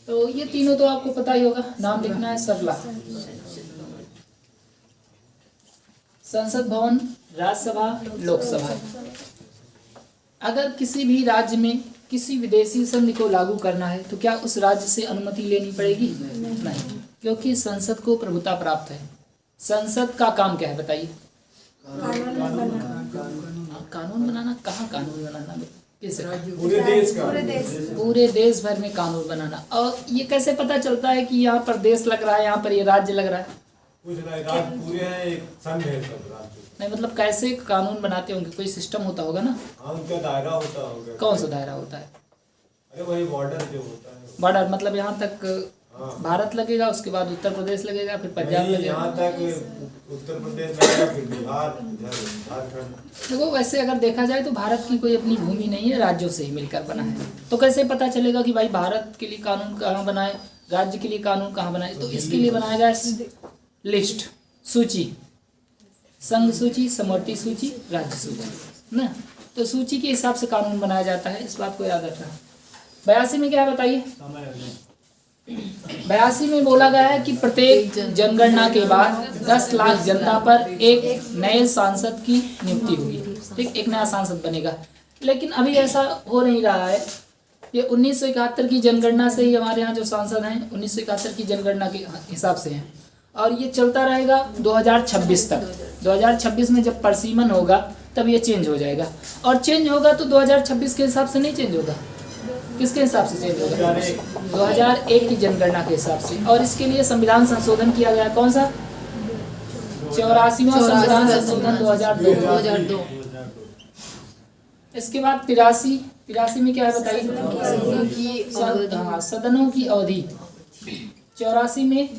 तो ये तीनों तो आपको पता ही होगा, नाम लिखना है सरला। संसद भवन, राज्यसभा, लोकसभा। अगर किसी भी राज्य में किसी विदेशी संघ को लागू करना है तो क्या उस राज्य से अनुमति लेनी पड़ेगी? नहीं, क्योंकि संसद को प्रभुता प्राप्त है। संसद का काम क्या है बताइए? कानून बनाना। कहाँ कानून बनाना? किस? पूरे देश का, पूरे देश भर में कानून बनाना। और ये कैसे पता चलता है कि यहाँ पर देश लग रहा है, यहाँ पर ये राज्य लग रहा है? पूरे हैं, एक संघ है सब राज्य। नहीं मतलब कैसे कानून बनाते होंगे? कोई सिस्टम होता होगा ना? हाँ, उनका दायरा होता होगा। कौन सा दायरा होता है? अरे वही बॉर्डर जो होता है। बॉर्डर मतलब यहाँ तक भारत लगेगा, उसके बाद उत्तर प्रदेश लगेगा, फिर पंजाब लगेगा, यहाँ तक उत्तर प्रदेश लगेगा, फिर बिहार, झारखंड। देखो वैसे अगर देखा जाए तो भारत की कोई अपनी भूमि नहीं है, राज्यों से ही मिलकर बना है। तो कैसे पता चलेगा कि भाई भारत के लिए कानून कहाँ बनाए, राज्य के लिए कानून कहाँ बनाए? तो इसके लिए बनाया गया लिस्ट, सूची, संघ सूची, समवर्ती सूची, राज्य सूची ना। तो सूची के हिसाब से कानून बनाया जाता है, इस बात को याद रखना। 82 में क्या है बताइए? 82 में बोला गया है कि प्रत्येक जनगणना के बाद 10 लाख जनता पर एक नए सांसद की नियुक्ति होगी। ठीक, एक नया सांसद बनेगा। लेकिन अभी ऐसा हो नहीं रहा है। ये 1971 की जनगणना से ही हमारे यहाँ जो सांसद हैं 1971 की जनगणना के हिसाब से हैं, और ये चलता रहेगा 2026 तक। 2026 में जब परिसीमन होगा तब ये चेंज हो जाएगा, और चेंज होगा तो 2026 के हिसाब से नहीं चेंज होगा। किसके हिसाब से चेंज होगा? 2001 की जनगणना के हिसाब से। और इसके लिए संविधान संशोधन किया गया। कौन सा? 84वां संविधान संशोधन 2002। इसके बाद 83 में क्या है बताइए? सदनों की अवधि। 84 में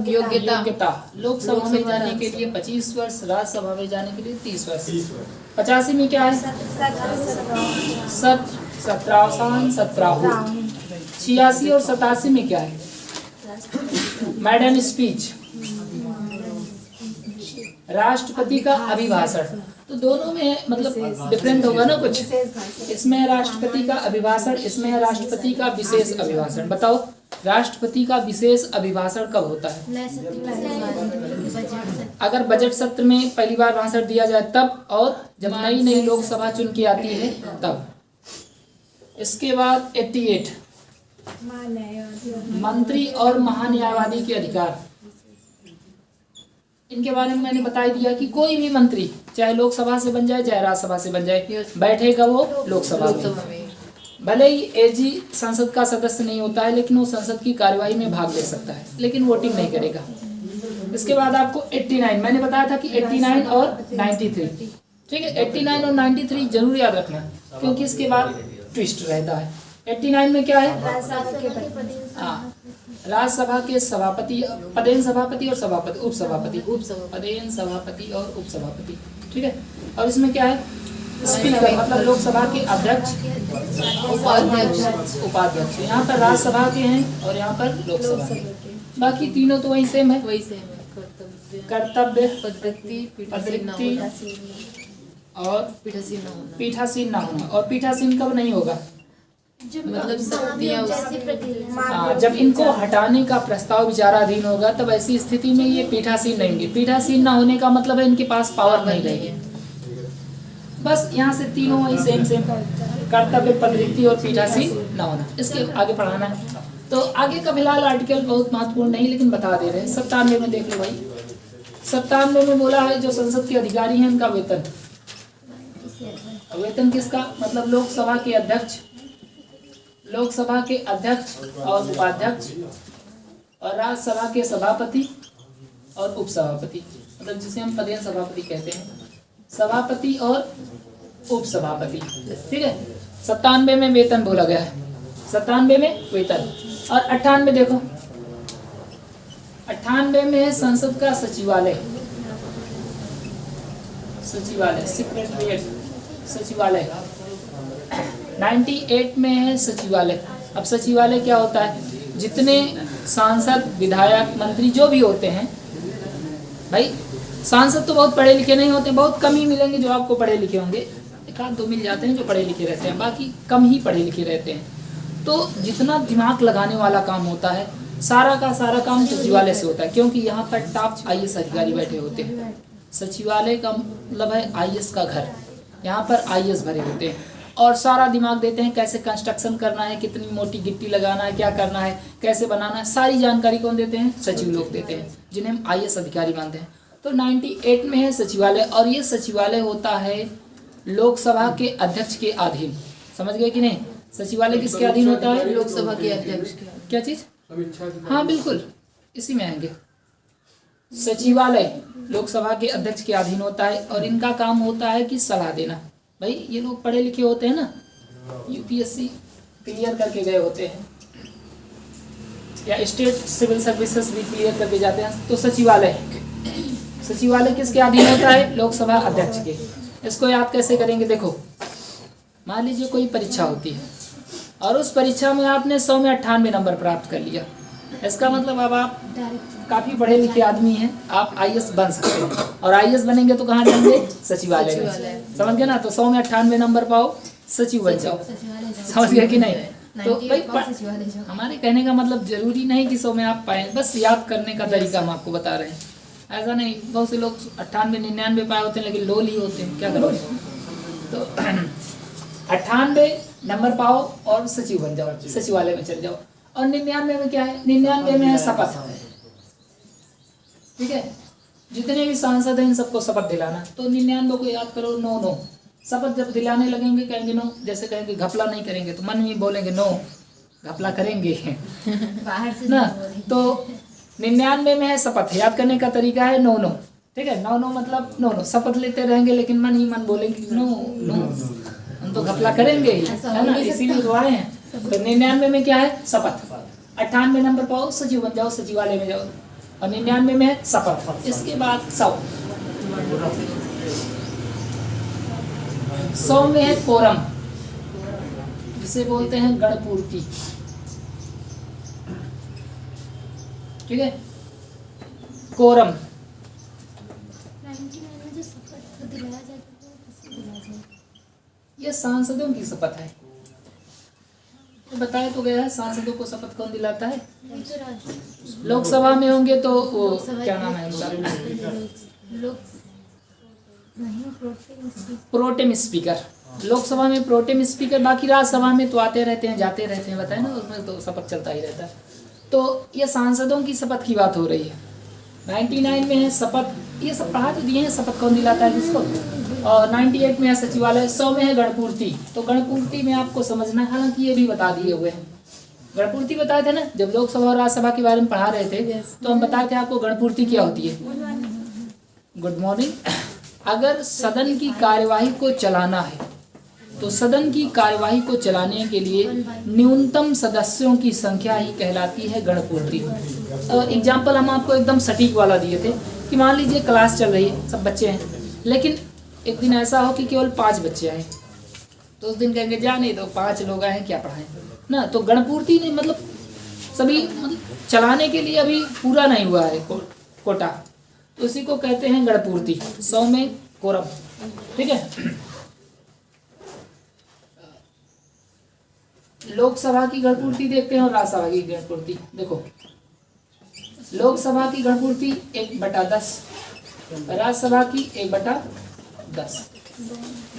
योग्यता। लोकसभा में जाने के लिए 25 वर्ष, राज्यसभा में जाने के लिए 30 वर्ष। 85 में क्या है? 17 86 और 87 में क्या है? मैडम स्पीच, राष्ट्रपति का अभिभाषण। तो दोनों में मतलब डिफरेंट होगा ना कुछ। इसमें है राष्ट्रपति का अभिभाषण, इसमें है राष्ट्रपति का विशेष अभिभाषण। बताओ राष्ट्रपति का विशेष अभिभाषण कब होता है? अगर बजट सत्र में पहली बार भाषण दिया जाए तब, और जब नई लोकसभा चुन के आती है तब। इसके बाद 88 मंत्री और महान्यायवादी के अधिकार। इनके बारे में मैंने बता दिया कि कोई भी मंत्री चाहे लोकसभा से बन जाए चाहे राज्यसभा से बन जाए, बैठेगा वो लोकसभा में। भले ही एजी संसद का सदस्य नहीं होता है, लेकिन वो संसद की कार्यवाही में भाग ले सकता है, लेकिन वोटिंग नहीं करेगा। इसके बाद आपको 89, मैंने बताया था कि 89 और 93, ठीक है। 89 और 93 जरूर याद रखना, क्योंकि इसके बाद ट्विस्ट रहता है। 89 में क्या है? राज्यसभा के सभापति, पदेन सभापति और सभापति, उपसभापति, पदेन सभापति और उपसभापति, ठीक है। और इसमें क्या है? स्पीकर मतलब लोकसभा के अध्यक्ष, उपाध्यक्ष। यहाँ पर राज्यसभा के हैं और यहाँ पर लोकसभा के। बाकी तीनों तो वही सेम है। कर्तव्य, पदृक्ति और पीठासीन ना होना। और पीठासीन कब नहीं होगा? मतलब जब इनको हटाने का प्रस्ताव विचाराधीन होगा, तब ऐसी स्थिति में ये पीठासीन नहीं होंगे। पीठासीन ना होने का मतलब है इनके पास पावर नहीं रहेगी। बस यहाँ से तीनों वही सेम कर्तव्य, पदृक्ति और पीठासीन ना होना। इसके आगे पढ़ाना है। तो आगे का फिलहाल आर्टिकल बहुत महत्वपूर्ण नहीं, लेकिन बता दे रहे हैं। 97 में देख लो भाई। 97 में बोला है जो संसद के अधिकारी हैं उनका वेतन। वेतन किसका? मतलब लोकसभा के अध्यक्ष, लोकसभा के अध्यक्ष और उपाध्यक्ष, और राज्यसभा के सभापति और उपसभापति, मतलब जिसे हम पदेन सभापति कहते हैं, सभापति और उपसभापति, ठीक है। 97 में वेतन बोला गया है। 97 में वेतन। और 98 देखो, 98 में है संसद का सचिवालय, सेक्रेटरीट, सचिवालय। 98 में है सचिवालय। अब सचिवालय क्या होता है? जितने सांसद, विधायक, मंत्री जो भी होते हैं, भाई सांसद तो बहुत पढ़े लिखे नहीं होते, बहुत कम ही मिलेंगे जो आपको पढ़े लिखे होंगे, एक आध दो मिल जाते हैं जो पढ़े लिखे रहते हैं, बाकी कम ही पढ़े लिखे रहते हैं। तो जितना दिमाग लगाने वाला काम होता है सारा का सारा काम सचिवालय से होता है, क्योंकि यहाँ पर टॉप आईएएस अधिकारी बैठे होते हैं। सचिवालय का मतलब है आईएएस का घर, यहाँ पर आईएएस भरे होते हैं और सारा दिमाग देते हैं कैसे कंस्ट्रक्शन करना है, कितनी मोटी गिट्टी लगाना है, क्या करना है, कैसे बनाना है, सारी जानकारी कौन देते हैं? सचिव लोग देते हैं, जिन्हें हम आईएएस अधिकारी मानते हैं। तो 98 में है सचिवालय, और ये सचिवालय होता है लोकसभा के अध्यक्ष के अधीन। समझ गए कि नहीं? सचिवालय किसके अधीन होता है? लोकसभा के अध्यक्ष के। क्या चीज? हाँ बिल्कुल, इसी में आएंगे। सचिवालय लोकसभा के अध्यक्ष के अधीन होता है और इनका काम होता है कि सलाह देना। भाई ये लोग पढ़े लिखे होते हैं ना, यूपीएससी क्लियर करके गए होते हैं या स्टेट सिविल सर्विसेज भी क्लियर करके जाते हैं। तो सचिवालय किसके अधीन होता है? लोकसभा अध्यक्ष के। इसको याद कैसे करेंगे? देखो, मान लीजिए कोई परीक्षा होती है और उस परीक्षा में आपने 100 में 98 नंबर प्राप्त कर लिया। इसका मतलब अब आप काफ़ी पढ़े लिखे आदमी हैं, आप आईएएस बन सकते हैं। और आईएएस बनेंगे तो कहाँ जाएंगे? सचिवालय में। समझ गए ना? तो 100 में 98 नंबर पाओ, सचिव बन जाओ। समझ गए कि नहीं? तो भाई हमारे कहने का मतलब जरूरी नहीं कि 100 में आप पाए, बस याद करने का तरीका हम आपको बता रहे हैं। ऐसा नहीं, बहुत से लोग 98 99 पाए होते हैं लेकिन लो ही होते हैं, क्या करोगे? तो 98 नंबर पाओ और सचिव बन जाओ, सचिवालय में चल जाओ। और 99 में क्या है? 99 में है शपथ। ठीक है, जितने भी सांसद हैं इन सबको शपथ दिलाना। तो 99 को याद करो, नो नो। शपथ जब दिलाने लगेंगे कहेंगे नो, जैसे कहेंगे घपला नहीं करेंगे तो मन में बोलेंगे नो, घपला करेंगे बाहर से ना। तो 99 में है शपथ, याद करने का तरीका है नो नो। ठीक है, नो नो मतलब नो नो, शपथ लेते रहेंगे लेकिन मन ही मन बोलेंगे नो नो, हम तो घपला करेंगे ही, है ना, इसीलिए तो आए हैं। तो 99 में क्या है? शपथ। 98 नंबर पाओ, सचिव बन जाओ, सचिवालय में जाओ। और 99 में है शपथ। इसके बाद 100 में है कोरम, जिसे बोलते हैं गणपूर्ति। ठीक है, कोरम। 99 में जो शपथ दिलाया जाता है, किसको दिलाया जाता है? ये सांसदों की शपथ है। तो बताया तो गया है, सांसदों को शपथ कौन दिलाता है? वही तो राष्ट्र लोकसभा में होंगे तो वो क्या नाम है उनका? लोग नहीं, प्रोटेम स्पीकर। लोकसभा में प्रोटेम स्पीकर, बाकी राज्यसभा में तो आते रहते हैं जाते रहते हैं, बताए ना, उसमें तो शपथ चलता ही रहता है। तो ये सांसदों की शपथ की बात हो रही है। 99 में है शपथ, ये सब पढ़ा तो दिए हैं, शपथ कौन दिलाता है किसको। और 98 में है सचिवालय, 100 में है गणपूर्ति। तो गणपूर्ति में आपको समझना है, हालांकि ये भी बता दिए हुए हैं। गणपूर्ति बताए थे ना, जब लोकसभा और राज्यसभा के बारे में पढ़ा रहे थे तो हम बताए थे आपको गणपूर्ति क्या होती है। Good morning. अगर सदन की कार्यवाही को चलाना है तो सदन की कार्यवाही को चलाने के लिए न्यूनतम सदस्यों की संख्या ही कहलाती है गणपूर्ति। एग्जाम्पल हम आपको एकदम सटीक वाला दिए थे कि मान लीजिए क्लास चल रही है, सब बच्चे हैं, लेकिन एक दिन ऐसा हो कि केवल 5 बच्चे आए, तो उस दिन कहेंगे जा नहीं, तो 5 लोग आए हैं, क्या पढ़ाएं ना। तो गणपूर्ति ने मतलब सभी मतलब चलाने के लिए अभी पूरा नहीं हुआ है कोटा, तो इसी को कहते हैं गणपूर्ति। 100 में कोरम। ठीक है, लोकसभा की गणपूर्ति देखते हैं और राज्यसभा की गणपूर्ति। देखो, लोकसभा की गणपूर्ति 1/10, राज्यसभा की 1/10।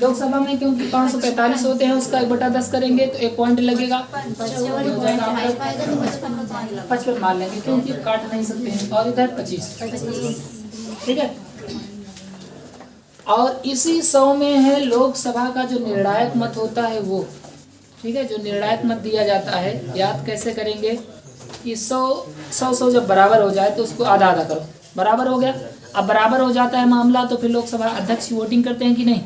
लोकसभा में क्योंकि 545 होते हैं, उसका 1/10 करेंगे तो 1 पॉइंट लगेगा, 55 मान लेंगे क्योंकि काट नहीं सकते हैं। और इधर 25। ठीक है, और इसी 100 में है लोकसभा का जो निर्णायक मत होता है वो। ठीक है, जो निर्णायक मत दिया जाता है, याद कैसे करेंगे कि 100 जब बराबर हो जाए तो उसको आधा आधा करो, बराबर हो गया। अब बराबर हो जाता है मामला तो फिर लोकसभा अध्यक्ष वोटिंग करते हैं कि नहीं।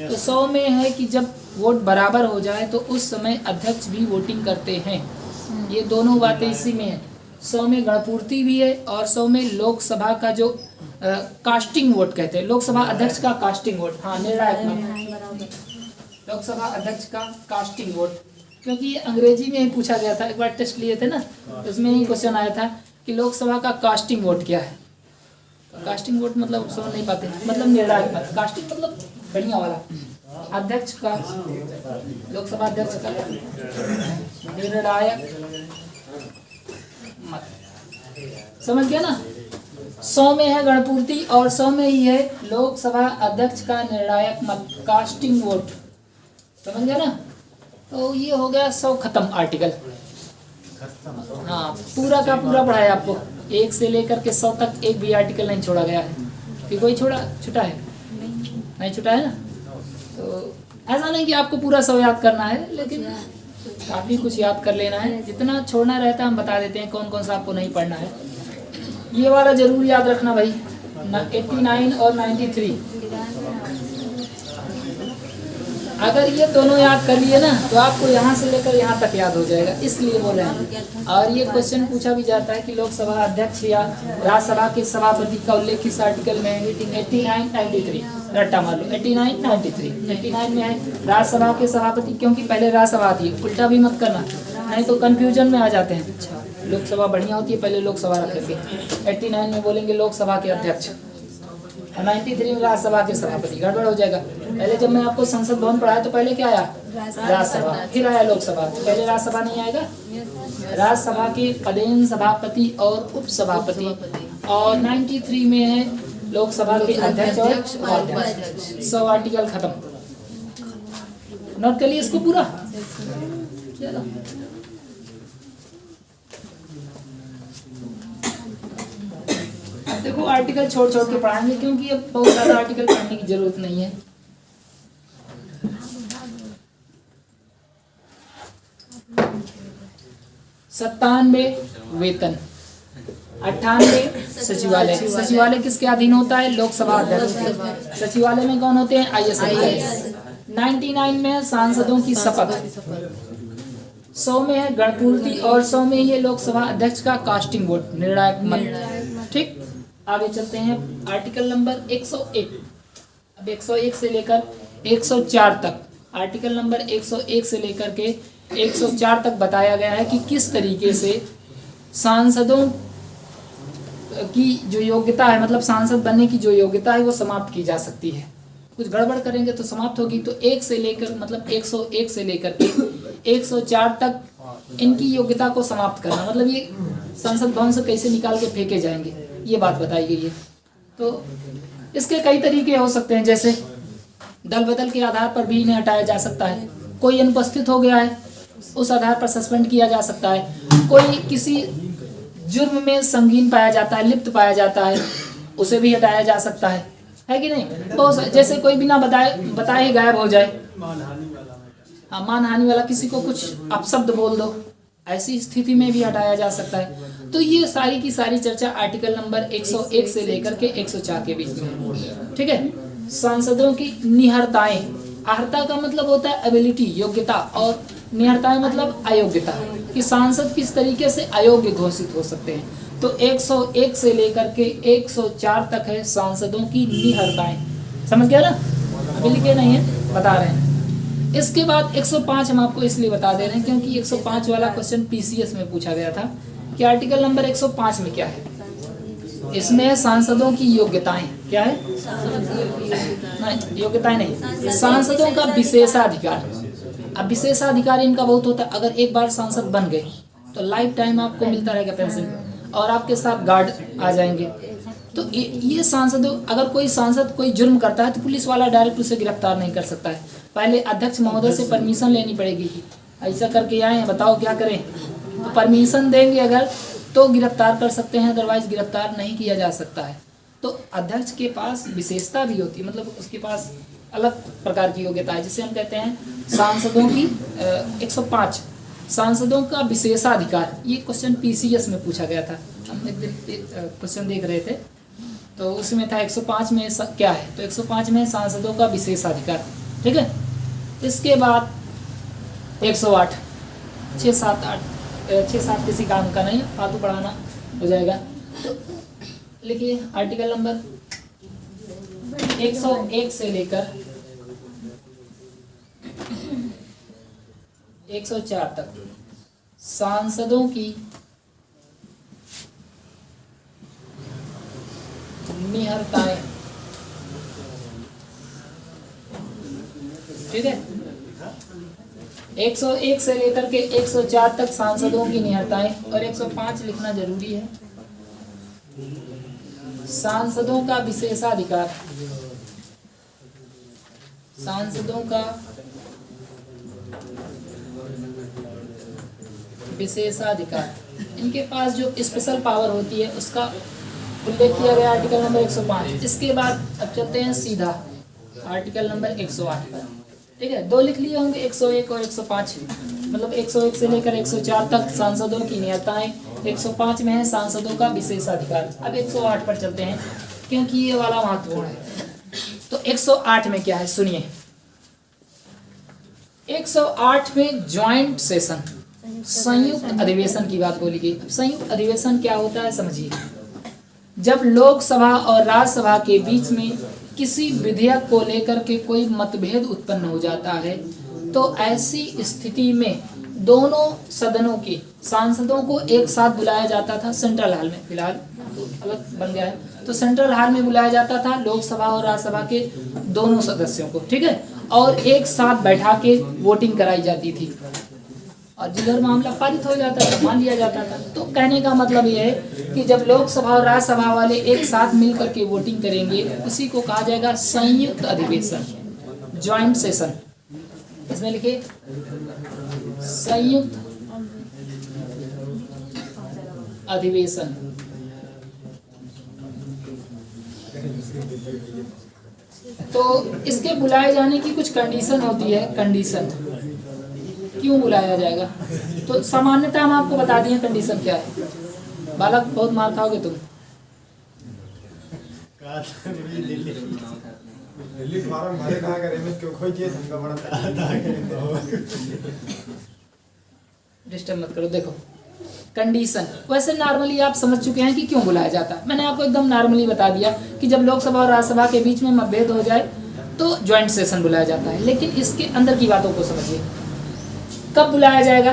तो 100 में है कि जब वोट बराबर हो जाए तो उस समय अध्यक्ष भी वोटिंग करते हैं। ये दोनों बातें इसी में है। 100 में गणपूर्ति भी है और 100 में लोकसभा का जो कास्टिंग वोट कहते हैं, लोकसभा अध्यक्ष का कास्टिंग वोट, हाँ निर्णायक मत, लोकसभा अध्यक्ष का कास्टिंग वोट। क्योंकि ये अंग्रेजी में ही पूछा गया था, एक बार टेस्ट लिए थे ना, उसमें ही क्वेश्चन आया था कि लोकसभा का कास्टिंग वोट क्या है। कास्टिंग वोट मतलब समझ नहीं पाते, मतलब निर्णायक मत, कास्टिंग मतलब बढ़िया वाला, अध्यक्ष का, लोकसभा अध्यक्ष का निर्णायक मत। समझ गया ना? 100 में है गणपूर्ति और 100 में ही है लोकसभा अध्यक्ष का निर्णायक मत, कास्टिंग वोट। समझ गया ना? तो ये हो गया 100 खत्म आर्टिकल। हाँ, पूरा का पूरा पढ़ाया आपको, 1 से लेकर के 100 तक एक भी आर्टिकल नहीं छोड़ा गया है कि कोई छुटा है? नहीं छुटा है ना? तो ऐसा नहीं कि आपको पूरा 100 याद करना है, लेकिन काफ़ी कुछ याद कर लेना है। जितना छोड़ना रहता है हम बता देते हैं कौन कौन सा आपको नहीं पढ़ना है। ये वाला जरूर याद रखना भाई, 89 और 93। अगर ये दोनों याद कर लिए ना तो आपको यहाँ से लेकर यहाँ तक याद हो जाएगा, इसलिए बोल रहे हैं। और ये क्वेश्चन पूछा भी जाता है कि लोकसभा अध्यक्ष या राज्यसभा के सभापति का उल्लेख किस आर्टिकल में है? 89, 93 रट्टा मार लो, 89, 93। 89 में है राज्यसभा के सभापति, क्योंकि पहले राज्यसभा आती है, उल्टा भी मत करना नहीं तो कंफ्यूजन में आ जाते हैं। अच्छा, लोकसभा बढ़िया होती है, पहले लोकसभा रखेंगे। 89 में बोलेंगे लोकसभा के अध्यक्ष, 93 में राज्यसभा के सभापति। गड़बड़ हो जाएगा। पहले जब मैं आपको संसद भवन पढ़ाया तो पहले क्या आया? राज्यसभा, फिर आया लोकसभा। तो पहले राज्यसभा नहीं आएगा? राज्यसभा के पदेन सभापति और उपसभापति, और 93 में है लोकसभा के अध्यक्ष और उपाध्यक्ष। 100 आर्टिकल खत्म। नोट कर लिए इसको पूरा? चलो, देखो आर्टिकल छोड़ छोड़ के पढ़ाएंगे, क्योंकि अब बहुत ज़्यादा आर्टिकल पढ़ने की जरूरत नहीं है। 97 वेतन, 98 सचिवालय। सचिवालय किसके अधीन होता है? लोकसभा अध्यक्ष। सचिवालय में कौन होते हैं? IAS अधिकारी। 99 में सांसदों की शपथ। 100 में है गणपूर्ति और 100 में ये लोकसभा अध्यक्ष का कास्टिंग वोट, निर्णायक मत। ठीक, आगे चलते हैं। Article number 101। अब 101 से लेकर 104 तक, आर्टिकल नंबर 101 से लेकर के 104 तक बताया गया है कि किस तरीके से सांसदों की जो योग्यता है, मतलब सांसद बनने की जो योग्यता है वो समाप्त की जा सकती है। कुछ गड़बड़ करेंगे तो समाप्त होगी। तो 1 से लेकर, मतलब 101 से लेकर के 104 तक इनकी योग्यता को समाप्त करना, मतलब ये संसद भवन से कैसे निकाल के फेंके जाएंगे, ये बात बताई गई है। तो इसके कई तरीके हो सकते हैं, जैसे दल बदल के आधार पर भी इन्हें हटाया जा सकता है। कोई अनुपस्थित हो गया है, उस आधार पर सस्पेंड किया जा सकता है। कोई किसी जुर्म में संगीन पाया जाता है, लिप्त पाया जाता है, उसे भी हटाया जा सकता है कि नहीं? तो जैसे कोई बिना बताए ही गायब हो जाए, हाँ, मानहानि वाला, किसी को कुछ अपशब्द बोल दो, ऐसी स्थिति में भी हटाया जा सकता है। तो ये सारी की सारी चर्चा आर्टिकल नंबर 101 से लेकर के 104 के बीच में। ठीक है। सांसदों की निहरताएं, अर्हता का मतलब होता है एबिलिटी, योग्यता, और निहरताएं मतलब अयोग्यता, कि सांसद किस तरीके से अयोग्य घोषित हो सकते हैं। तो 101 से लेकर के 104 तक है सांसदों की निहरताएं। समझ गया ना? अभी लिखे नहीं है, बता रहे हैं। इसके बाद 105 हम आपको इसलिए बता दे रहे हैं क्योंकि 105 वाला क्वेश्चन PCS में पूछा गया था कि आर्टिकल नंबर 105 में क्या है। इसमें है सांसदों की योग्यताएं। क्या है? नहीं, योग्यताएं नहीं, सांसदों का विशेषाधिकार। अब विशेषाधिकार इनका बहुत होता है। अगर एक बार सांसद बन गए तो लाइफ टाइम आपको मिलता रहेगा पेंशन, और आपके साथ गार्ड आ जाएंगे। तो ये सांसदों, अगर कोई सांसद कोई जुर्म करता है तो पुलिस वाला डायरेक्ट उसे गिरफ्तार नहीं कर सकता है, पहले अध्यक्ष महोदय से परमिशन लेनी पड़ेगी कि ऐसा करके आए हैं, बताओ क्या करें। तो परमिशन देंगे अगर तो गिरफ्तार कर सकते हैं, अदरवाइज गिरफ्तार नहीं किया जा सकता है। तो अध्यक्ष के पास विशेषता भी होती है, मतलब उसके पास अलग प्रकार की योग्यता है, जिसे हम कहते हैं सांसदों की 105 सांसदों का विशेषाधिकार। ये क्वेश्चन PCS में पूछा गया था, हम एक दिन क्वेश्चन देख रहे थे तो उसमें था 105 में क्या है, तो 105 में सांसदों का विशेषाधिकार। ठीक है। इसके बाद 108, 6-7 किसी काम का नहीं, फालतू पढ़ाना हो जाएगा। तो लिखिए आर्टिकल नंबर 101 से लेकर 104 तक सांसदों की निहरताएं। ठीक है। 101 से लेकर के 104 तक सांसदों की निहत्ताएं और 105 लिखना जरूरी है। सांसदों का विशेषाधिकार, सांसदों का विशेषाधिकार, इनके पास जो स्पेशल पावर होती है उसका उल्लेख किया गया आर्टिकल नंबर 105। इसके बाद अब चलते हैं सीधा आर्टिकल नंबर 108 पर। ठीक है, दो लिख लिए होंगे 101 और 105, मतलब 101 से लेकर 104 तक सांसदों की नियताएं, 105 में है सांसदों का विशेषाधिकार। अब 108 पर चलते हैं क्योंकि ये वाला महत्वपूर्ण है। तो 108 में क्या है सुनिए। 108 में ज्वाइंट सेशन, संयुक्त अधिवेशन की बात बोली गई। संयुक्त अधिवेशन क्या होता है समझिए। जब लोकसभा और राज्यसभा के बीच में किसी विधेयक को लेकर के कोई मतभेद उत्पन्न हो जाता है तो ऐसी स्थिति में दोनों सदनों के सांसदों को एक साथ बुलाया जाता था सेंट्रल हॉल में। फिलहाल तो अलग बन गया है, तो सेंट्रल हॉल में बुलाया जाता था लोकसभा और राज्यसभा के दोनों सदस्यों को। ठीक है, और एक साथ बैठा के वोटिंग कराई जाती थी और जिधर मामला पारित हो जाता था मान लिया जाता था। तो कहने का मतलब यह है कि जब लोकसभा और राज्यसभा वाले एक साथ मिल करके वोटिंग करेंगे उसी को कहा जाएगा संयुक्त अधिवेशन, ज्वाइंट सेशन। इसमें लिखिए संयुक्त अधिवेशन। तो इसके बुलाए जाने की कुछ कंडीशन होती है। कंडीशन क्यों बुलाया जाएगा, तो सामान्यतः हम आपको बता दिए कंडीशन क्या है। बालक बहुत मार खाओगे तुम। दिल्ली फार्म भरे कहा करे में क्यों कोई चीज हमका बड़ा डिस्टर्ब मत करो। देखो कंडीशन वैसे नॉर्मली आप समझ चुके हैं कि क्यों बुलाया जाता है। मैंने आपको एकदम नॉर्मली बता दिया कि जब लोकसभा और राज्यसभा के बीच में मतभेद हो जाए तो ज्वाइंट सेशन बुलाया जाता है। लेकिन इसके अंदर की बातों को समझिए। कब बुलाया जाएगा,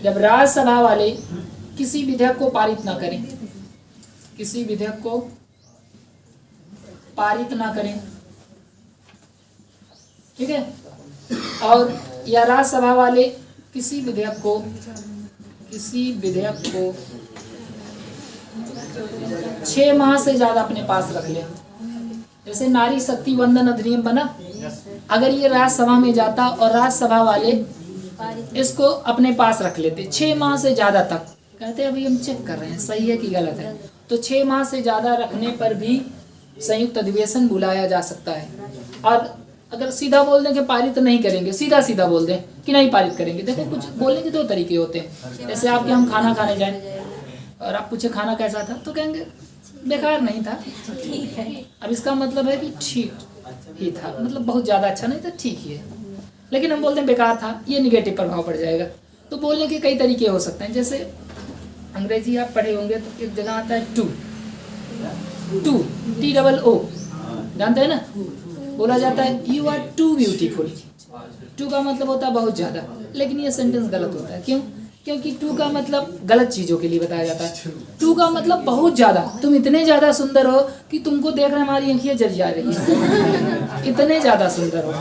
जब राज्यसभा वाले किसी विधेयक को पारित ना करें, किसी विधेयक को पारित ना करें, ठीक है, और या राज्यसभा वाले किसी विधेयक को 6 माह से ज्यादा अपने पास रख ले। जैसे नारी शक्ति वंदन अधिनियम बना, अगर ये राज्यसभा में जाता और राज्यसभा वाले इसको अपने पास रख लेते 6 माह से ज्यादा तक, कहते हैं अभी हम चेक कर रहे हैं सही है कि गलत है, तो 6 माह से ज्यादा रखने पर भी संयुक्त अधिवेशन बुलाया जा सकता है। और अगर सीधा बोल दें कि पारित नहीं करेंगे, सीधा सीधा बोल दें कि नहीं पारित करेंगे। देखो कुछ बोलने के 2 तरीके होते हैं। जैसे आपके हम खाना खाने जाएं और आप पूछे खाना कैसा था तो कहेंगे बेकार नहीं था, ठीक है। अब इसका मतलब है कि ठीक ही था, मतलब बहुत ज़्यादा अच्छा नहीं था, ठीक ही है। लेकिन हम बोलते हैं बेकार था, ये निगेटिव प्रभाव पड़ जाएगा। तो बोलने के कई तरीके हो सकते हैं। जैसे अंग्रेजी आप पढ़े होंगे तो एक जगह आता है टू TOO, जानते हैं ना, बोला जाता है you are too beautiful. Too का मतलब होता है बहुत ज़्यादा, लेकिन ये सेंटेंस गलत होता है। क्यों? क्योंकि टू का मतलब गलत चीज़ों के लिए बताया जाता है। टू का मतलब बहुत ज़्यादा, तुम इतने ज़्यादा सुंदर हो कि तुमको देख रहे हमारी आँखें जल जा रही हैं, इतने ज़्यादा सुंदर हो।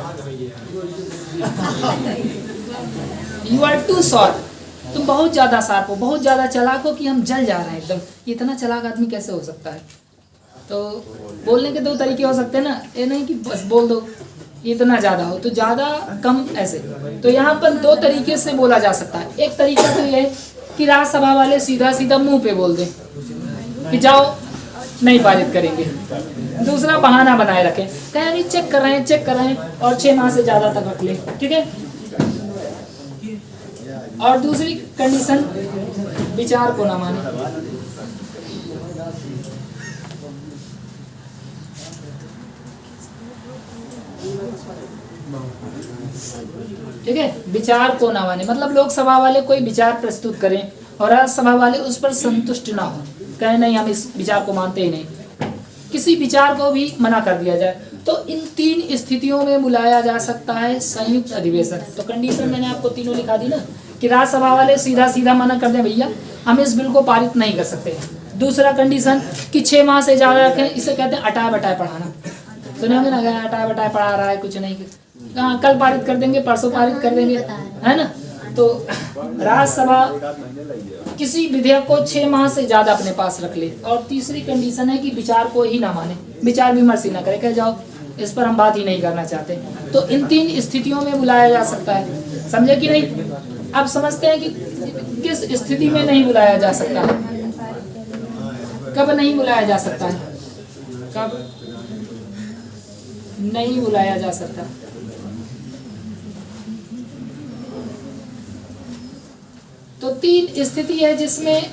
यू आर टू शॉर्ट, तुम बहुत ज़्यादा शार्प हो, बहुत ज़्यादा चालाक हो कि हम जल जा रहे हैं एकदम। इतना चालाक आदमी कैसे हो सकता है? तो बोलने के 2 तरीके हो सकते हैं ना, ये नहीं कि बस बोल दो इतना ज़्यादा हो तो ज़्यादा कम ऐसे। तो यहाँ पर 2 तरीके से बोला जा सकता है। एक तरीका तो ये कि राज्यसभा वाले सीधा सीधा मुंह पे बोल दें कि जाओ नहीं पारित करेंगे। दूसरा बहाना बनाए रखें, कहें अभी चेक कर रहे हैं और 6 माह से ज़्यादा तक रख लें, ठीक है। और दूसरी कंडीशन विचार को ना माने। ठीक है, विचार को ना माने मतलब लोकसभा वाले कोई विचार प्रस्तुत करें और राज्यसभा वाले उस पर संतुष्ट ना हो, कहें नहीं हम इस विचार को मानते ही नहीं, किसी विचार को भी मना कर दिया जाए, तो इन 3 स्थितियों में बुलाया जा सकता है संयुक्त अधिवेशन। तो कंडीशन मैंने आपको तीनों लिखा दी ना, कि राज्यसभा वाले सीधा सीधा मना कर दें भैया हम इस बिल को पारित नहीं कर सकते। दूसरा कंडीशन कि 6 माह से ज़्यादा रखें, इसे कहते हैं अटाए बटाए पढ़ाना। सुने होंगे ना, अटाए बटाए पढ़ा रहा है कुछ नहीं, हाँ, कल पारित कर देंगे, परसों पारित कर देंगे, है ना। तो राज्यसभा किसी विधेयक को 6 माह से ज्यादा अपने पास रख ले। और तीसरी कंडीशन है कि विचार को ही ना माने, विचार विमर्श ही ना करे, कह जाओ इस पर हम बात ही नहीं करना चाहते। तो इन 3 स्थितियों में बुलाया जा सकता है, समझे कि नहीं। अब समझते हैं कि किस स्थिति में नहीं बुलाया जा सकता है, कब नहीं बुलाया जा सकता है, कब नहीं बुलाया जा सकता। तो 3 स्थिति है जिसमें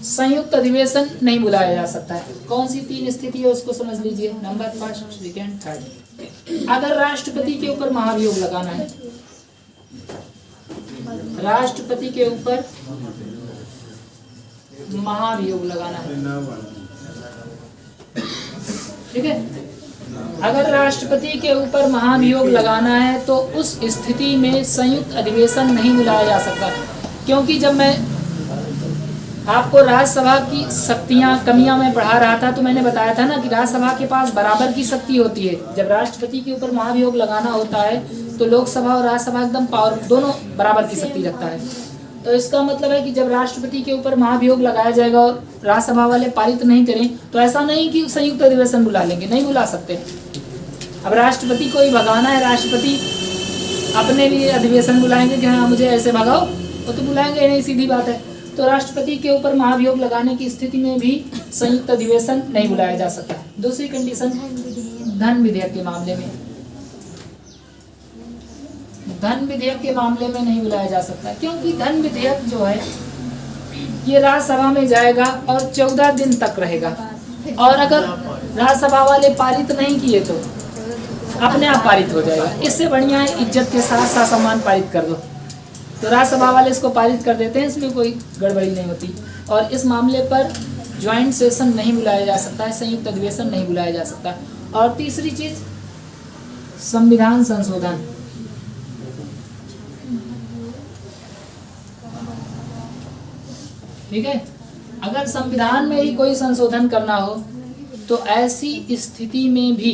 संयुक्त अधिवेशन नहीं बुलाया जा सकता है। कौन सी 3 स्थिति है उसको समझ लीजिए। नंबर 1, 2, 3। अगर राष्ट्रपति के ऊपर महाभियोग लगाना है, राष्ट्रपति के ऊपर महाभियोग लगाना है, ठीक है। अगर राष्ट्रपति के ऊपर महाभियोग लगाना है तो उस स्थिति में संयुक्त अधिवेशन नहीं बुलाया जा सकता। क्योंकि जब मैं आपको राज्यसभा की शक्तियां, कमियां मैं पढ़ा रहा था तो मैंने बताया था ना कि राज्यसभा के पास बराबर की शक्ति होती है। जब राष्ट्रपति के ऊपर महाभियोग लगाना होता है तो लोकसभा और राज्यसभा एकदम पावर, दोनों बराबर की शक्ति रखता है। तो इसका मतलब है कि जब राष्ट्रपति के ऊपर महाभियोग लगाया जाएगा और राज्यसभा वाले पारित नहीं करें तो ऐसा नहीं कि संयुक्त अधिवेशन बुला लेंगे, नहीं बुला सकते। अब राष्ट्रपति को ही भगाना है, राष्ट्रपति अपने लिए अधिवेशन बुलाएंगे कि हाँ मुझे ऐसे भगाओ, वो तो बुलाएंगे नहीं, सीधी बात है। तो राष्ट्रपति के ऊपर महाभियोग लगाने की स्थिति में भी संयुक्त अधिवेशन नहीं बुलाया जा सकता। दूसरी कंडीशन, धन विधेयक के मामले में, धन विधेयक के मामले में नहीं बुलाया जा सकता। क्योंकि धन विधेयक जो है ये राज्यसभा में जाएगा और 14 दिन तक रहेगा, और अगर राज्यसभा वाले पारित नहीं किए तो अपने आप पारित हो जाएगा। इससे बढ़िया है इज्जत के साथ ससम्मान पारित कर दो। तो राज्यसभा वाले इसको पारित कर देते हैं, इसमें कोई गड़बड़ी नहीं होती। और इस मामले पर ज्वाइंट सेशन नहीं बुलाया जा सकता है, संयुक्त अधिवेशन नहीं बुलाया जा सकता। और तीसरी चीज, संविधान संशोधन। ठीक है, अगर संविधान में ही कोई संशोधन करना हो तो ऐसी स्थिति में भी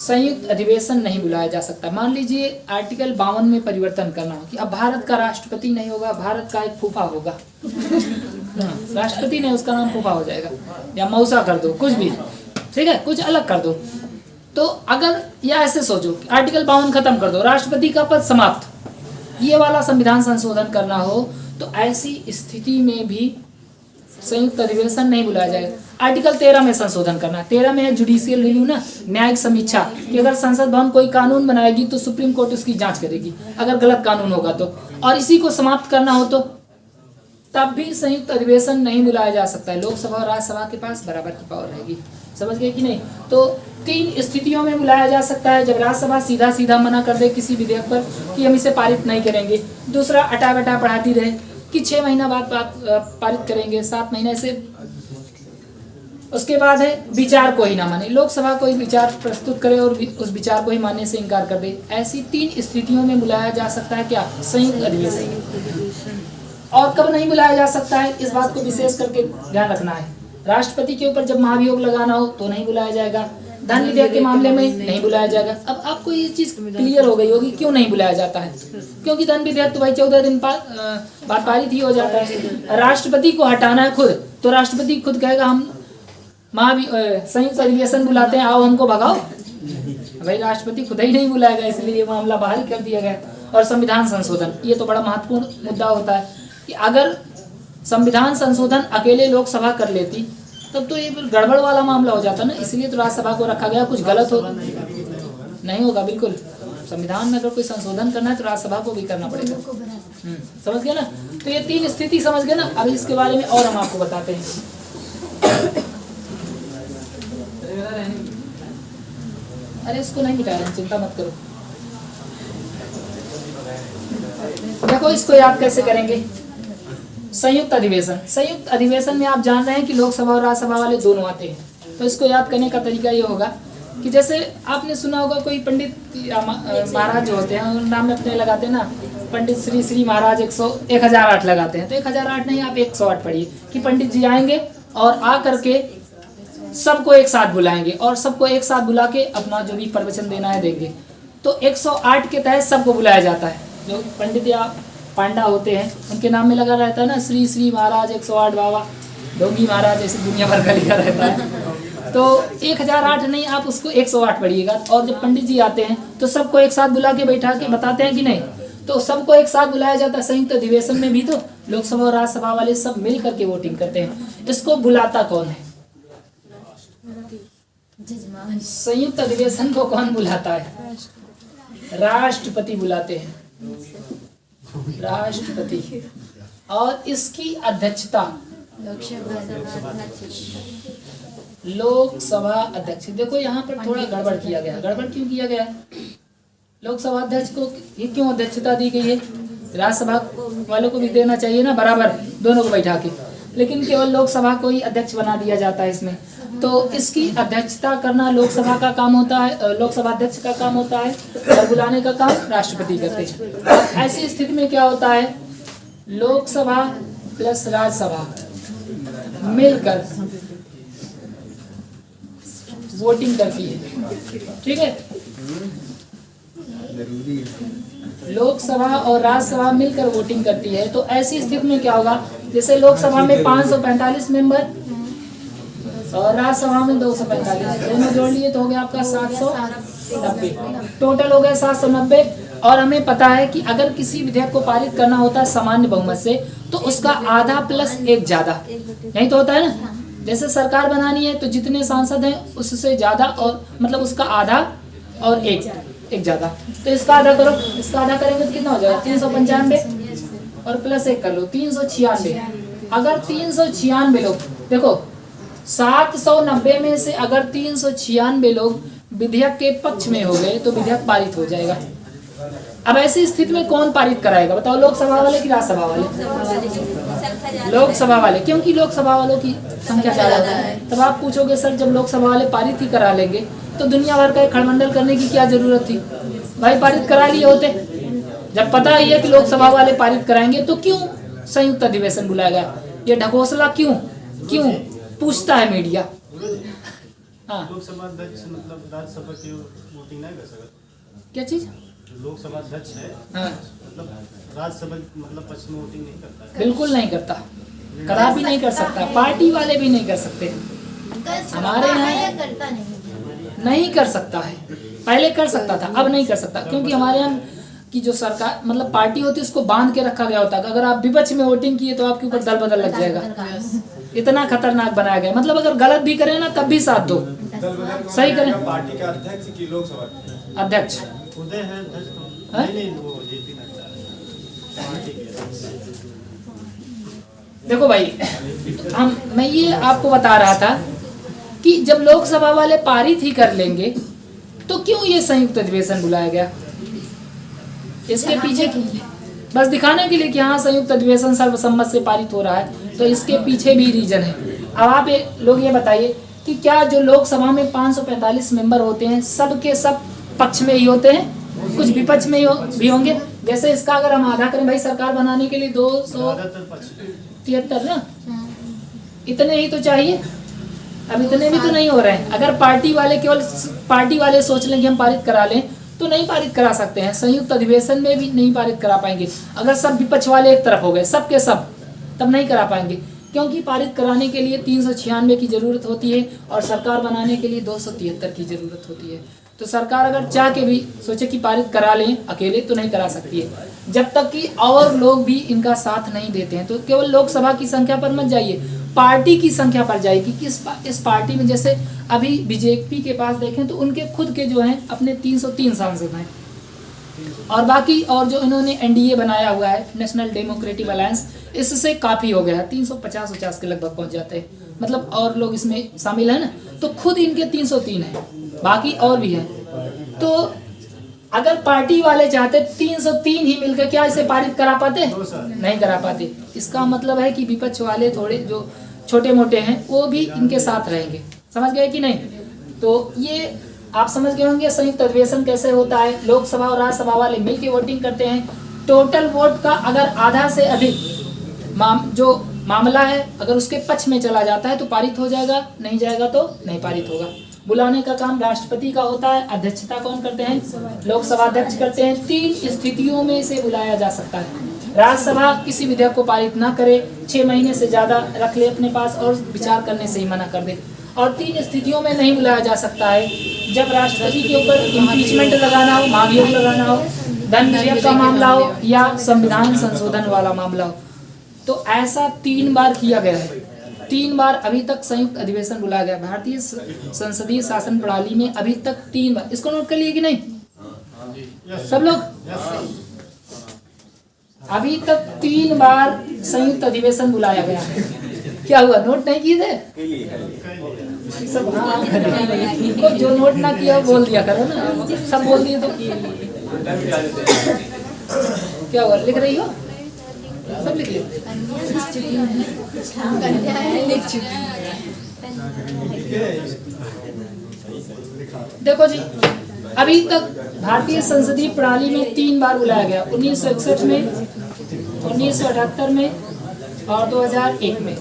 संयुक्त अधिवेशन नहीं बुलाया जा सकता। मान लीजिए आर्टिकल 52 में परिवर्तन करना हो कि अब भारत का राष्ट्रपति नहीं होगा, भारत का एक फूफा होगा। राष्ट्रपति नहीं, उसका नाम फूफा हो जाएगा, या मौसा कर दो, कुछ भी, ठीक है, कुछ अलग कर दो। तो अगर या ऐसे सोचो आर्टिकल 52 खत्म कर दो, राष्ट्रपति का पद समाप्त, ये वाला संविधान संशोधन करना हो तो ऐसी स्थिति में भी संयुक्त अधिवेशन नहीं बुलाया जाएगा। आर्टिकल 13 में संशोधन करना, 13 में है जुडिशियल रिव्यू ना, न्यायिक समीक्षा, कि अगर संसद भवन कोई कानून बनाएगी तो सुप्रीम कोर्ट उसकी जांच करेगी अगर गलत कानून होगा तो, और इसी को समाप्त करना हो तो तब भी संयुक्त अधिवेशन नहीं बुलाया जा सकता है। लोकसभा और राज्यसभा के पास बराबर की पावर रहेगी, समझ गए कि नहीं। तो 3 स्थितियों में बुलाया जा सकता है, जब राज्यसभा सीधा सीधा मना कर दे किसी विधेयक पर कि हम इसे पारित नहीं करेंगे, दूसरा अटा बटा पढ़ाती रहे कि 6 महीना बाद पारित करेंगे, 7 महीने से, उसके बाद है विचार को ही ना माने, लोकसभा कोई विचार प्रस्तुत करे और उस विचार को ही मानने से इनकार कर दे। ऐसी 3 स्थितियों में बुलाया जा सकता है क्या, संयुक्त अधिवेशन। और कब नहीं बुलाया जा सकता है, इस बात को विशेष करके ध्यान रखना है। राष्ट्रपति के ऊपर जब महाभियोग लगाना हो तो नहीं बुलाया जाएगा, धन विधेयक के मामले में नहीं बुलाया जाएगा। अब आपको ये चीज क्लियर हो गई होगी क्यों नहीं बुलाया जाता है, क्योंकि धन विधेयक तो भाई 14 दिन बाद पारित ही हो जाता है। राष्ट्रपति को हटाना है खुद, तो राष्ट्रपति खुद कहेगा हम संयुक्त अधिवेशन बुलाते हैं, आओ हमको भगाओ, भाई राष्ट्रपति खुद ही नहीं बुलाएगा, इसलिए ये मामला बाहर ही कर दिया गया। और संविधान संशोधन, ये तो बड़ा महत्वपूर्ण मुद्दा होता है कि अगर संविधान संशोधन अकेले लोकसभा कर लेती तब तो ये गड़बड़ वाला मामला हो जाता ना, इसलिए तो राज्यसभा को रखा गया। कुछ गलत हो नहीं होगा, बिल्कुल संविधान में अगर कोई संशोधन करना है तो राज्यसभा को भी करना पड़ेगा। समझ गए ना। तो ये 3 स्थिति समझ गए ना। अभी इसके बारे में और हम आपको बताते हैं। अरे इसको नहीं मिटा रहे, चिंता मत करो। देखो इसको याद कैसे करेंगे। संयुक्त अधिवेशन, संयुक्त अधिवेशन में आप जान रहे हैं कि लोकसभा और राज्यसभा वाले दोनों आते हैं। तो इसको याद करने का तरीका ये होगा कि जैसे आपने सुना होगा कोई पंडित महाराज जो होते हैं नाम अपने लगाते हैं ना, पंडित श्री श्री महाराज 1008 लगाते हैं। तो 1008 नहीं, आप 108 पढ़िए कि पंडित जी आएंगे और आ करके सबको एक साथ बुलाएंगे और सबको एक साथ बुला के अपना जो भी प्रवचन देना है देंगे। तो 108 के तहत सबको बुलाया जाता है। जो पंडित या पांडा होते हैं उनके नाम में लगा रहता है ना, श्री श्री महाराज 108 बाबा डोंगी महाराज, ऐसे दुनिया भर का लिखा रहता है। तो 1008 नहीं, आप उसको 108 पढ़िएगा। और जब पंडित जी आते हैं तो सबको एक साथ बुला के बैठा के बताते हैं कि नहीं, तो सबको एक साथ बुलाया जाता है। संयुक्त अधिवेशन में भी तो लोकसभा और राज्यसभा वाले सब मिल करके वोटिंग करते हैं। इसको बुलाता कौन है? जजमान। संयुक्त अधिवेशन को कौन बुलाता है? राष्ट्रपति बुलाते हैं, राष्ट्रपति। और इसकी अध्यक्षता लोकसभा अध्यक्ष। देखो यहाँ पर थोड़ा गड़बड़ किया गया। गड़बड़ क्यों किया गया है? लोकसभा अध्यक्ष को ये क्यों अध्यक्षता दी गई है? राज्यसभा वालों को भी देना चाहिए ना बराबर, दोनों को बैठा के, लेकिन केवल लोकसभा को ही अध्यक्ष बना दिया जाता है इसमें। तो इसकी अध्यक्षता करना लोकसभा का काम होता है, लोकसभा अध्यक्ष का काम होता है, और बुलाने का काम राष्ट्रपति करते हैं। ऐसी स्थिति में क्या होता है, लोकसभा प्लस राज्यसभा मिलकर वोटिंग करती है। ठीक है, लोकसभा और राज्यसभा मिलकर वोटिंग करती है। तो ऐसी स्थिति में क्या होगा, जैसे लोकसभा में 545 मेंबर और राज्यसभा में 245, दोनों जोड़ लिए तो हो गया आपका 790, टोटल हो गया 790। और हमें पता है कि अगर किसी विधेयक को पारित करना होता है सामान्य बहुमत से, तो उसका आधा प्लस एक ज्यादा, यही तो होता है ना। जैसे सरकार बनानी है तो जितने सांसद हैं उससे ज्यादा, और मतलब उसका आधा और एक ज्यादा। तो इसका आधा करो, इसका आधा करेंगे तो कितना हो जाएगा, 395 और प्लस 1 कर लो 396। अगर 396 लोग, देखो 790 में से अगर 396 लोग विधेयक के पक्ष में हो गए तो विधेयक पारित हो जाएगा। अब ऐसी स्थिति में कौन पारित कराएगा बताओ, लोकसभा वाले कि राज्यसभा वाले? लोकसभा वाले, क्योंकि लोकसभा वालों की संख्या ज्यादा है। तब आप पूछोगे सर जब लोकसभा वाले पारित ही करा लेंगे तो दुनिया भर का खड़मंडल करने की क्या जरूरत थी? भाई पारित करा लिए होते। जब पता ही है कि लोकसभा वाले पारित कराएंगे तो क्यों संयुक्त अधिवेशन बुलाया गया? ये ढकोसला क्यों पूछता है मीडिया। हाँ, लोकसभा अध्यक्ष मतलब राज्यसभा की वोटिंग नहीं कर सकता? क्या चीज? लोकसभा अध्यक्ष है, हाँ, मतलब राज्यसभा मतलब पक्ष में वोटिंग नहीं करता है? बिल्कुल नहीं करता, कदा भी नहीं कर सकता, पार्टी वाले भी नहीं कर सकते। हमारे यहाँ करता नहीं कर सकता है, पहले कर सकता था, अब नहीं कर सकता, क्योंकि हमारे यहाँ की जो सरकार मतलब पार्टी होती है उसको बांध के रखा गया होता है। अगर आप विपक्ष में वोटिंग किए तो आपके ऊपर दल बदल लग जाएगा। इतना खतरनाक बनाया गया, मतलब अगर गलत भी करें ना तब भी साथ दो, सही करें। पार्टी का अध्यक्ष की लोकसभा अध्यक्ष उदय है अध्यक्ष तो हाँ? नहीं वो जेपी नड्डा है पार्टी के अध्यक्ष। देखो भाई, मैं ये आपको बता रहा था कि जब लोकसभा वाले पारित ही कर लेंगे तो क्यों ये संयुक्त अधिवेशन बुलाया गया? इसके पीछे बस दिखाने के लिए कि हाँ संयुक्त अधिवेशन सर्वसम्मत से पारित हो रहा है, तो इसके पीछे भी रीजन है। अब आप लोग ये बताइए कि क्या जो लोकसभा में 545 मेंबर होते हैं सब के सब पक्ष में ही होते हैं? कुछ विपक्ष में भी होंगे। जैसे इसका अगर हम आधा करें भाई, सरकार बनाने के लिए 273 ना, इतने ही तो चाहिए। अब इतने भी तो नहीं हो रहे हैं। अगर पार्टी वाले केवल पार्टी वाले सोच लें कि हम पारित करा लें तो नहीं पारित करा सकते हैं, संयुक्त अधिवेशन में भी नहीं पारित करा पाएंगे। अगर सब विपक्ष वाले एक तरफ हो गए सब के सब, तब नहीं करा पाएंगे, क्योंकि पारित कराने के लिए 396 की जरूरत होती है और सरकार बनाने के लिए 273 की जरूरत होती है। तो सरकार अगर चाह के भी सोचे कि पारित करा लें अकेले तो नहीं करा सकती है, जब तक कि और लोग भी इनका साथ नहीं देते हैं। तो केवल लोकसभा की संख्या पर मत जाइए, पार्टी की संख्या पर जाएगी कि इस पार्टी में, जैसे अभी बीजेपी के पास देखें तो उनके खुद के जो हैं अपने 303 सांसद हैं, और बाकी और जो इन्होंने एनडीए बनाया हुआ है नेशनल डेमोक्रेटिक अलायंस, इससे काफ़ी हो गया है, 350 के लगभग पहुंच जाते हैं, मतलब और लोग इसमें शामिल हैं ना, तो खुद इनके 303 हैं, बाकी और भी हैं। तो अगर पार्टी वाले चाहते 303 ही मिलकर क्या इसे पारित करा पाते? नहीं करा पाते। इसका मतलब है कि विपक्ष वाले थोड़े जो छोटे मोटे हैं वो भी इनके साथ रहेंगे। समझ गए कि नहीं? तो ये आप समझ गए होंगे संयुक्त अधिवेशन कैसे होता है। लोकसभा और राज्यसभा वाले मिलकर वोटिंग करते हैं। टोटल वोट का अगर आधा से अधिक जो मामला है, अगर उसके पक्ष में चला जाता है तो पारित हो जाएगा, नहीं जाएगा तो नहीं पारित होगा। बुलाने का काम राष्ट्रपति का होता है। अध्यक्षता कौन करते हैं? लोकसभा अध्यक्ष करते हैं। 3 स्थितियों में इसे बुलाया जा सकता है। राज्यसभा किसी विधेयक को पारित ना करे, 6 महीने से ज्यादा रख ले अपने पास और विचार करने से ही मना कर दे। और 3 स्थितियों में नहीं बुलाया जा सकता है, जब राष्ट्रपति के ऊपर इम्पीचमेंट लगाना हो, महाभियोग लगाना हो, धन विधेयक का मामला हो या संविधान संशोधन वाला मामला हो। तो ऐसा 3 बार किया गया है। 3 बार अभी तक संयुक्त अधिवेशन बुलाया गया। भारतीय संसदीय शासन प्रणाली में अभी तक 3 बार, इसको नोट कर लिए कि नहीं सब लोग? अभी तक 3 बार संयुक्त अधिवेशन बुलाया गया है। क्या हुआ, नोट नहीं किए थे सब? हाँ, को जो नोट ना किया बोल दिया करो ना, सब बोल दिए तो क्या हुआ, लिख रही हो? सब लिख लो। देखो जी, अभी तक भारतीय संसदीय प्रणाली में 3 बार बुलाया गया, 1961 में, 1978 में और 2001 में।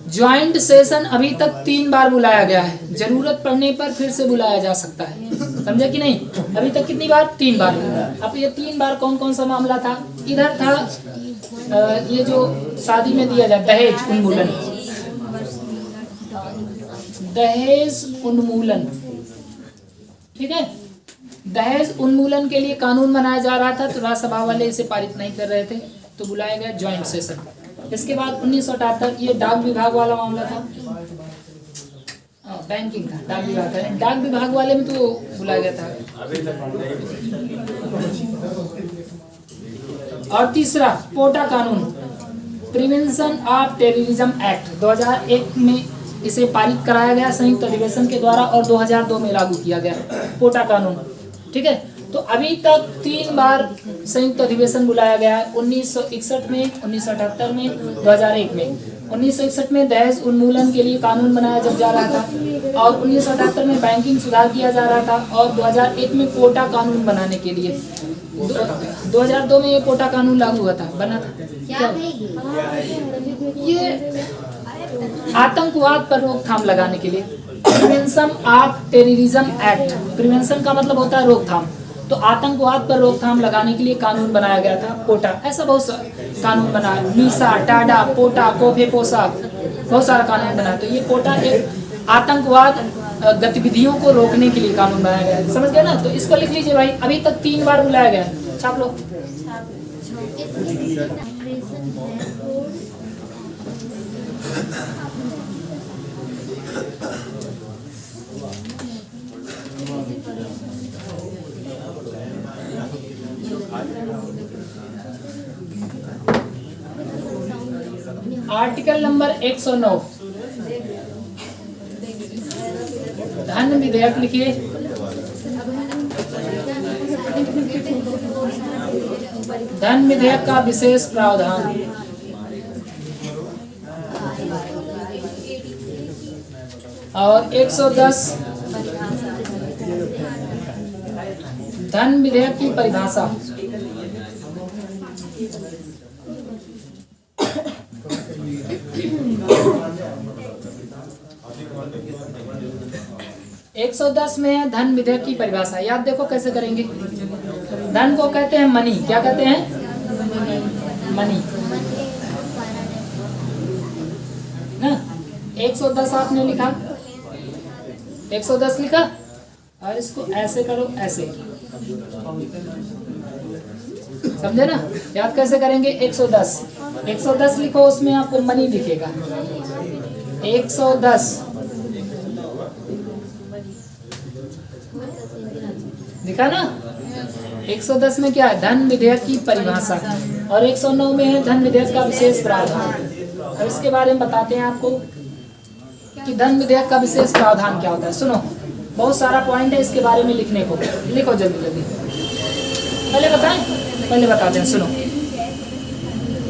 ज्वाइंट सेशन अभी तक 3 बार बुलाया गया है। जरूरत पड़ने पर फिर से बुलाया जा सकता है, समझे कि नहीं? अभी तक कितनी बार? 3 बार। अब ये 3 बार कौन कौन सा मामला था? इधर था ये जो शादी में दिया जाए दहेज उन्मूलन, दहेज उन्मूलन, ठीक है। दहेज उन्मूलन के लिए कानून बनाया जा रहा था, तो राज्यसभा वाले इसे पारित नहीं कर रहे थे, तो बुलाया गया ज्वाइंट सेशन। इसके बाद 1978 ये डाक विभाग वाला मामला था, बैंकिंग था, डाक विभाग था, डाक विभाग वाले में तो बुलाया गया था। और तीसरा पोटा कानून, प्रिवेंशन ऑफ टेररिज्म एक्ट, 2001 में इसे पारित कराया गया संयुक्त अधिवेशन के द्वारा और 2002 में लागू किया गया पोटा कानून, ठीक है। तो अभी तक 3 बार संयुक्त अधिवेशन बुलाया गया है, 1961 में, 1978 में, 2001 में। 1961 में दहेज उन्मूलन के लिए कानून बनाया जब जा रहा था और 1978 में बैंकिंग सुधार किया जा रहा था और 2001 में पोटा कानून बनाने के लिए 2002 में ये पोटा कानून लागू हुआ था, बना था। क्या ये आतंकवाद पर रोकथाम लगाने के लिए, prevention of terrorism act, prevention का मतलब होता है रोकथाम, तो आतंकवाद पर रोकथाम लगाने के लिए कानून बनाया गया था पोटा। ऐसा बहुत सा कानून बना है, मीसा, टाडा, पोटा, कोफे पोसा, बहुत सारा कानून बना है। तो ये पोटा एक आतंकवाद गतिविधियों को रोकने के लिए कानून बनाया गया है, समझ गए ना? तो इसको लिख लीजिए भाई, अभी तक 3 बार बुलाया गया है, छाप लो। आर्टिकल नंबर 109 धन विधेयक लिखिए। धन विधेयक का विशेष प्रावधान, और 110 धन विधेयक की परिभाषा। एक 110 में है धन विधेयक की परिभाषा। याद देखो कैसे करेंगे। धन को कहते हैं मनी, क्या कहते हैं? मनी ना। 110 आपने लिखा, 110 लिखा और इसको ऐसे करो, ऐसे, समझे ना? याद कैसे करेंगे? 110 110 लिखो, उसमें आपको मनी दिखेगा। 110 दिखा ना। 110 में क्या है? धन विधेयक की परिभाषा, और 109 में है धन विधेयक का विशेष प्रावधान। अब इसके बारे में बताते हैं आपको कि धन विधेयक का विशेष प्रावधान क्या होता है। सुनो, बहुत सारा पॉइंट है इसके बारे में लिखने को, लिखो जल्दी जल्दी। पहले बताएं, पहले बताते हैं, सुनो।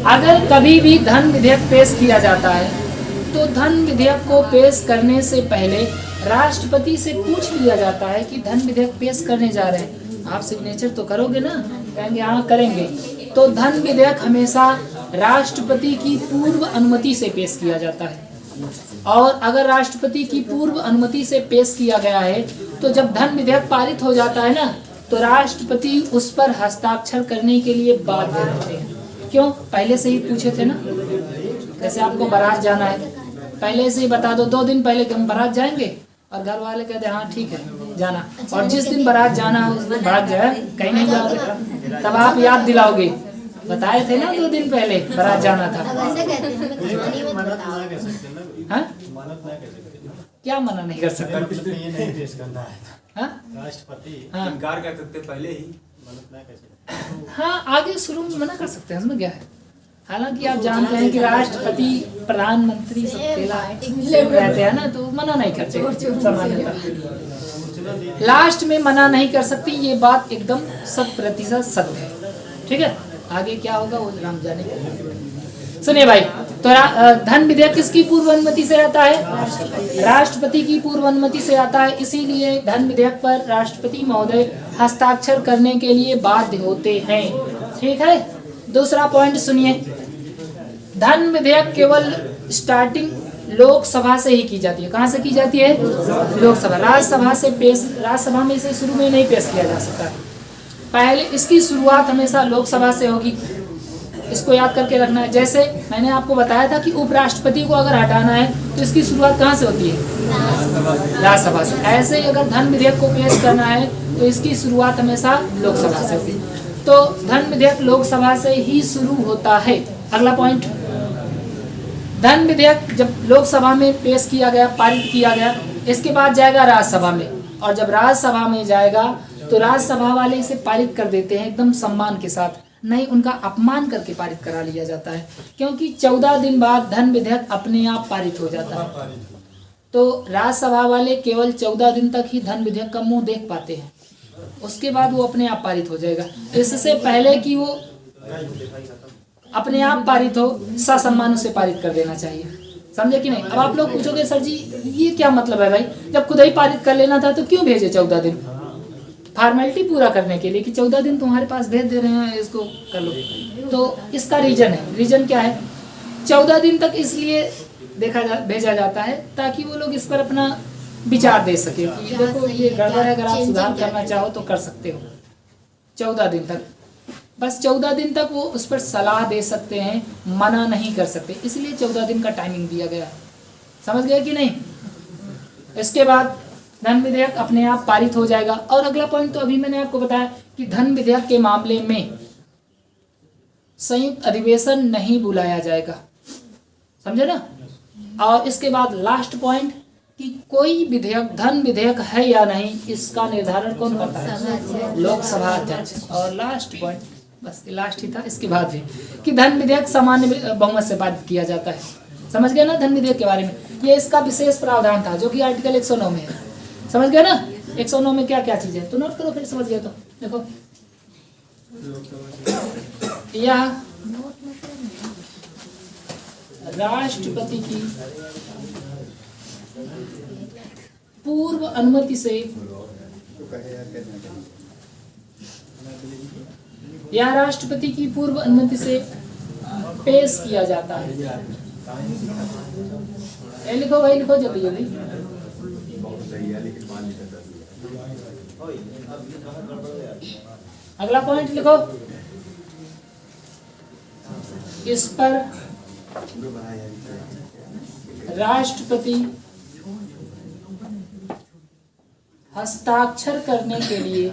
अगर कभी भी धन विधेयक पेश किया जाता है तो धन विधेयक को पेश करने से पहले राष्ट्रपति से पूछ लिया जाता है कि धन विधेयक पेश करने जा रहे हैं, आप सिग्नेचर तो करोगे ना? कहेंगे हाँ करेंगे। तो धन विधेयक हमेशा राष्ट्रपति की पूर्व अनुमति से पेश किया जाता है। और अगर राष्ट्रपति की पूर्व अनुमति से पेश किया गया है तो जब धन विधेयक पारित हो जाता है ना, तो राष्ट्रपति उस पर हस्ताक्षर करने के लिए बाध्य रहते हैं। क्यों? पहले से ही पूछे थे ना। जैसे आपको बारात जाना है, पहले से ही बता दो, 2 दिन पहले कि हम बारात जाएंगे, और घर वाले कहते हैं हाँ ठीक है जाना, और जिस दिन बारात जाना है उस दिन बारात जाए कहीं नहीं जाओगे, तब आप याद दिलाओगे, बताए थे ना 2 दिन पहले बारात जाना था। अब ऐसे कहते हैं हमें कहानी मत बताओ। हाँ? मानत ना कह सकते, क्या मना नहीं कर सकता? मतलब ये नहीं पेश करना है हाँ? राष्ट्रपति हाँ। इनकार कर सकते पहले ही। मानत ना कह सकते। हाँ, आगे शुरू में मना कर सकते हैं, इसमें क्या है। हालांकि आप जानते हैं कि राष्ट्रपति प्रधानमंत्री सब खेला रहते हैं ना, तो मना नहीं करते सामान्यतः। लास्ट में मना नहीं कर सकती, ये बात एकदम 100% सत्य है। ठीक है, आगे क्या होगा वो राम जाने। सुनिए भाई, तो धन विधेयक किसकी पूर्व अनुमति से आता है? राष्ट्रपति की पूर्व अनुमति से आता है। इसीलिए धन विधेयक पर राष्ट्रपति महोदय हस्ताक्षर करने के लिए बाध्य होते हैं। ठीक है, दूसरा पॉइंट सुनिए, धन विधेयक केवल स्टार्टिंग लोकसभा से ही की जाती है। कहाँ से की जाती है? लोकसभा। राज्यसभा में इसे शुरू में नहीं पेश किया जा सकता। पहले इसकी शुरुआत हमेशा लोकसभा से होगी, इसको याद करके रखना है। जैसे मैंने आपको बताया था कि उपराष्ट्रपति को अगर हटाना है तो इसकी शुरुआत कहाँ से होती है? राज्यसभा से। ऐसे ही अगर धन विधेयक को पेश करना है तो इसकी शुरुआत हमेशा लोकसभा से होती है। तो धन विधेयक लोकसभा से ही शुरू होता है। अगला पॉइंट, धन विधेयक जब लोकसभा में पेश किया गया, पारित किया गया, इसके बाद जाएगा राज्यसभा में, और जब राज्यसभा में जाएगा तो राज्यसभा वाले इसे पारित कर देते हैं एकदम सम्मान के साथ, नहीं उनका अपमान करके पारित करा लिया जाता है, क्योंकि 14 दिन बाद धन विधेयक अपने आप पारित हो जाता है। तो राज्यसभा वाले केवल 14 दिन तक ही धन विधेयक का मुंह देख पाते हैं, उसके बाद वो अपने आप पारित हो जाएगा। इससे पहले कि वो अपने आप पारित हो, ससम्मान उसे पारित कर देना चाहिए। समझे कि नहीं? अब आप लोग पूछोगे सर जी ये क्या मतलब है भाई, जब खुद ही पारित कर लेना था तो क्यों भेजे 14 दिन? फॉर्मेलिटी पूरा करने के लिए कि 14 दिन तुम्हारे पास भेज दे रहे हैं, इसको कर लो। तो इसका रीजन है। रीजन क्या है? 14 दिन तक इसलिए भेजा जाता है ताकि वो लोग इस पर अपना विचार दे सके कि देखो ये गड़बड़ है, अगर आप सुधार करना चाहो तो कर सकते हो। 14 दिन तक, बस 14 दिन तक वो उस पर सलाह दे सकते हैं, मना नहीं कर सकते, इसलिए 14 दिन का टाइमिंग दिया गया। समझ गए कि नहीं? इसके बाद धन विधेयक अपने आप पारित हो जाएगा। और अगला पॉइंट तो अभी मैंने आपको बताया कि धन विधेयक के मामले में संयुक्त अधिवेशन नहीं बुलाया जाएगा। समझे ना? और इसके बाद लास्ट पॉइंट कि कोई विधेयक धन विधेयक है या नहीं, इसका निर्धारण कौन करता है? लोकसभा अध्यक्ष। और लास्ट पॉइंट, बस लास्ट ही था, इसके बाद भी कि धन विधेयक सामान्य बहुमत से पारित किया जाता है। समझ गए ना धन विधेयक के बारे में? ये इसका विशेष प्रावधान था जो कि आर्टिकल 109 में है। समझ गए ना 109 में क्या क्या चीजें? तो नोट करो फिर, समझ गए तो देखो, यह राष्ट्रपति की पूर्व अनुमति से, यह राष्ट्रपति की पूर्व अनुमति से पेश किया जाता है। ये लिखो भाई, लिखो जल्दी जल्दी। अगला पॉइंट लिखो, इस पर राष्ट्रपति हस्ताक्षर करने के लिए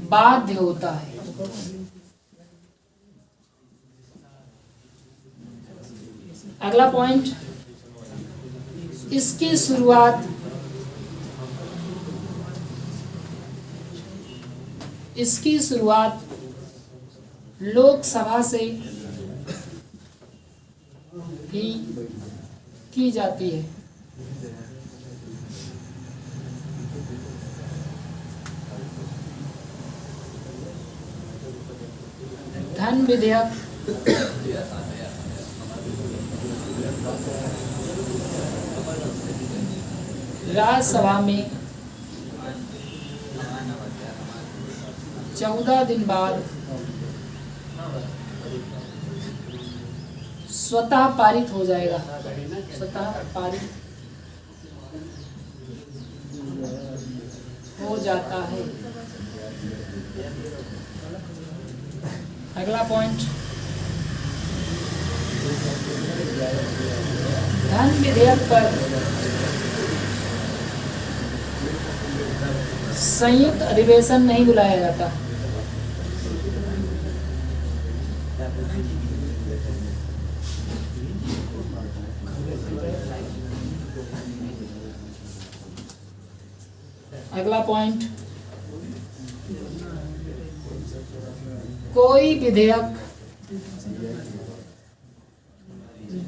बाध्य होता है। अगला पॉइंट, इसकी शुरुआत लोकसभा से ही की जाती है। धन विधेयक राज्यसभा में 14 दिन बाद स्वतः पारित हो जाएगा। स्वतः पारित हो जाता है। अगला पॉइंट, धन विधेयक पर संयुक्त अधिवेशन नहीं बुलाया जाता। अगला पॉइंट, कोई विधेयक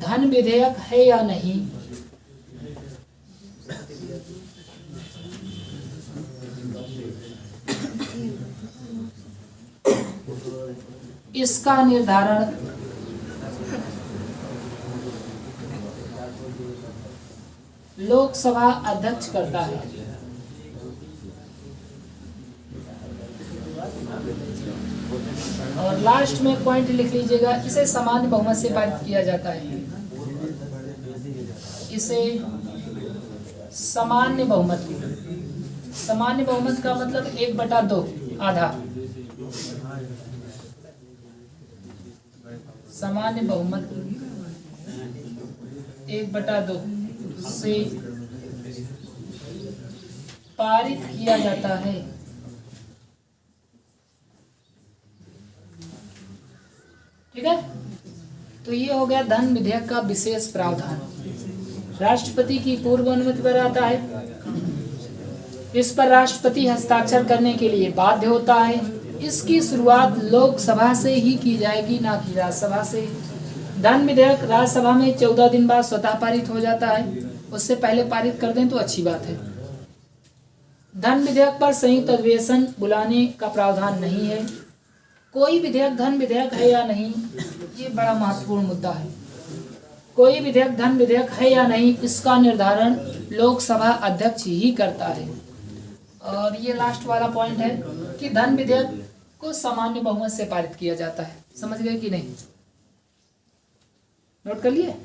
धन विधेयक है या नहीं, इसका निर्धारण लोकसभा अध्यक्ष करता है। और लास्ट में पॉइंट लिख लीजिएगा, इसे सामान्य बहुमत से पारित किया जाता है। इसे सामान्य बहुमत, सामान्य बहुमत का मतलब 1/2, आधा। सामान्य बहुमत 1/2 से पारित किया जाता है। ठीक है, तो ये हो गया धन विधेयक का विशेष प्रावधान। राष्ट्रपति की पूर्व अनुमति पर आता है। इस पर राष्ट्रपति हस्ताक्षर करने के लिए बाध्य होता है। इसकी शुरुआत लोकसभा से ही की जाएगी, ना कि राज्यसभा से। धन विधेयक राज्यसभा में 14 दिन बाद स्वतः पारित हो जाता है। उससे पहले पारित कर दें तो अच्छी बात है। धन विधेयक पर संयुक्त अधिवेशन बुलाने का प्रावधान नहीं है। कोई विधेयक धन विधेयक है या नहीं, ये बड़ा महत्वपूर्ण मुद्दा है। कोई विधेयक धन विधेयक है या नहीं, इसका निर्धारण लोकसभा अध्यक्ष ही करता है। और ये लास्ट वाला पॉइंट है कि धन विधेयक को सामान्य बहुमत से पारित किया जाता है। समझ गए कि नहीं? नोट कर लिए?